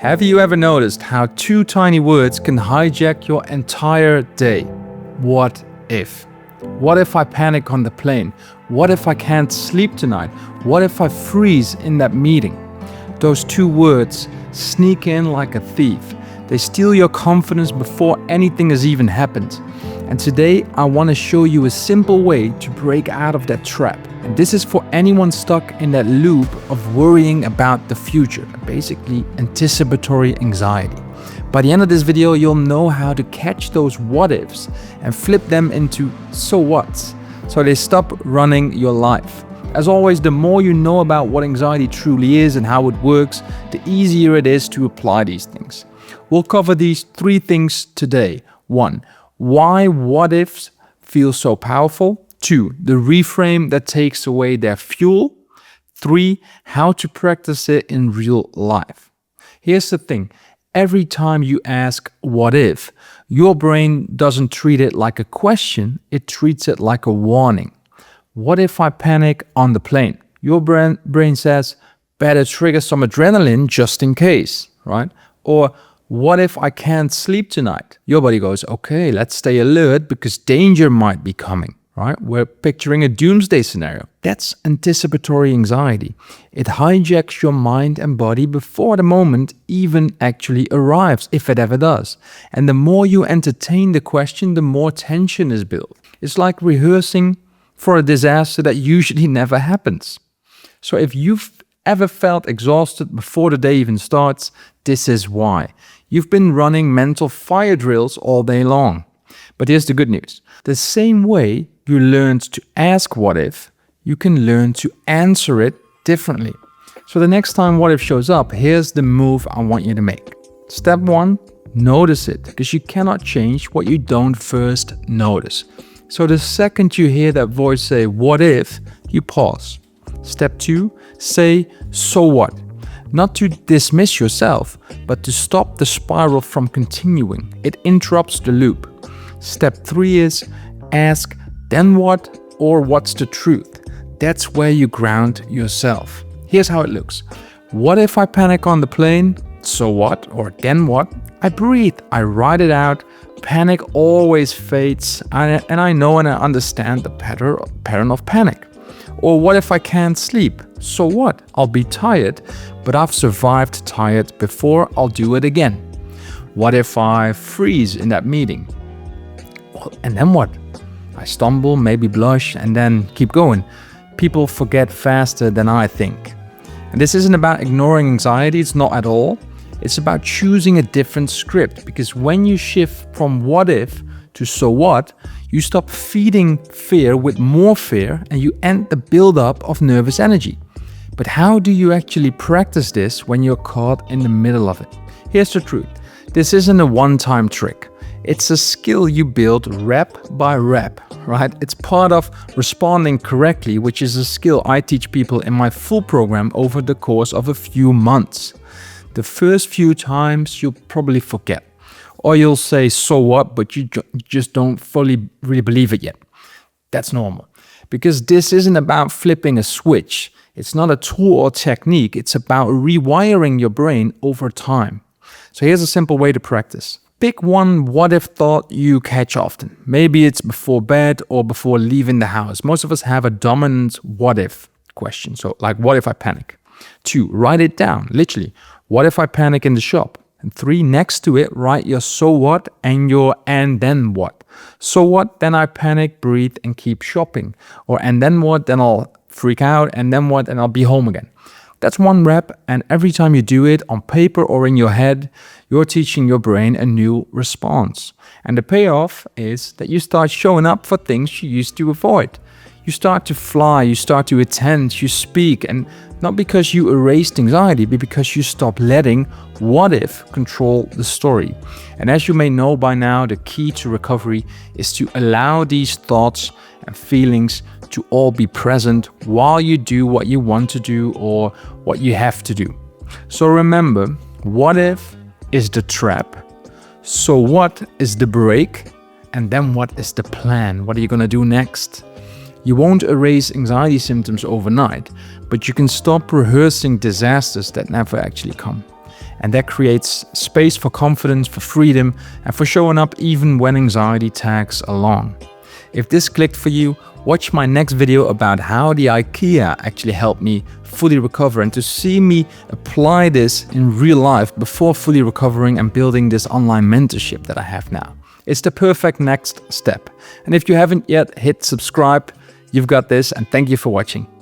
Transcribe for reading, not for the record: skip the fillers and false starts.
Have you ever noticed how two tiny words can hijack your entire day? What if? What if I panic on the plane? What if I can't sleep tonight? What if I freeze in that meeting? Those two words sneak in like a thief. They steal your confidence before anything has even happened. And today I want to show you a simple way to break out of that trap. And this is for anyone stuck in that loop of worrying about the future, basically anticipatory anxiety. By the end of this video, you'll know how to catch those what ifs and flip them into so whats, so they stop running your life. As always, the more you know about what anxiety truly is and how it works, the easier it is to apply these things. We'll cover these three things today. 1. Why what ifs feel so powerful. 2. The reframe that takes away their fuel. 3. How to practice it in real life. Here's the thing. Every time you ask what if, your brain doesn't treat it like a question, it treats it like a warning. What if I panic on the plane? Your brain says, better trigger some adrenaline just in case, right? Or what if I can't sleep tonight? Your body goes, okay, let's stay alert because danger might be coming, right? We're picturing a doomsday scenario. That's anticipatory anxiety. It hijacks your mind and body before the moment even actually arrives, if it ever does. And the more you entertain the question, the more tension is built. It's like rehearsing for a disaster that usually never happens. So if you've ever felt exhausted before the day even starts, this is why. You've been running mental fire drills all day long. But here's the good news. The same way you learned to ask what if, you can learn to answer it differently. So the next time what if shows up, here's the move I want you to make. Step 1, notice it, because you cannot change what you don't first notice. So the second you hear that voice say, what if, you pause. Step 2, say, so what? Not to dismiss yourself, but to stop the spiral from continuing. It interrupts the loop. Step 3 is ask, then what, or what's the truth? That's where you ground yourself. Here's how it looks. What if I panic on the plane? So what, or then what? I breathe, I write it out. Panic always fades, and I know and I understand the pattern of panic. Or what if I can't sleep? So what? I'll be tired, but I've survived tired before, I'll do it again. What if I freeze in that meeting? Well, and then what? I stumble, maybe blush, and then keep going. People forget faster than I think. And this isn't about ignoring anxiety, it's not at all. It's about choosing a different script, because when you shift from what if to so what, you stop feeding fear with more fear and you end the buildup of nervous energy. But how do you actually practice this when you're caught in the middle of it? Here's the truth. This isn't a one-time trick. It's a skill you build rep by rep, right? It's part of responding correctly, which is a skill I teach people in my full program over the course of a few months. The first few times you'll probably forget. Or you'll say, so what, but you just don't fully really believe it yet. That's normal. Because this isn't about flipping a switch. It's not a tool or technique. It's about rewiring your brain over time. So here's a simple way to practice. Pick one what if thought you catch often. Maybe it's before bed or before leaving the house. Most of us have a dominant what if question. So like, what if I panic? 2, write it down, literally. What if I panic in the shop? And 3, next to it, write your so what and your and then what. So what, then I panic, breathe, and keep shopping. Or and then what, then I'll freak out, and then what, and I'll be home again. That's one rep, and every time you do it on paper or in your head, you're teaching your brain a new response. And the payoff is that you start showing up for things you used to avoid. You start to fly, you start to attend, you speak, and not because you erased anxiety, but because you stop letting what if control the story. And as you may know by now, the key to recovery is to allow these thoughts and feelings to all be present while you do what you want to do or what you have to do. So remember, what if is the trap, so what is the break, and then what is the plan? What are you gonna do next? You won't erase anxiety symptoms overnight, but you can stop rehearsing disasters that never actually come. And that creates space for confidence, for freedom, and for showing up even when anxiety tags along. If this clicked for you, watch my next video about how the IKEA actually helped me fully recover, and to see me apply this in real life before fully recovering and building this online mentorship that I have now. It's the perfect next step. And if you haven't yet hit subscribe, you've got this, and thank you for watching.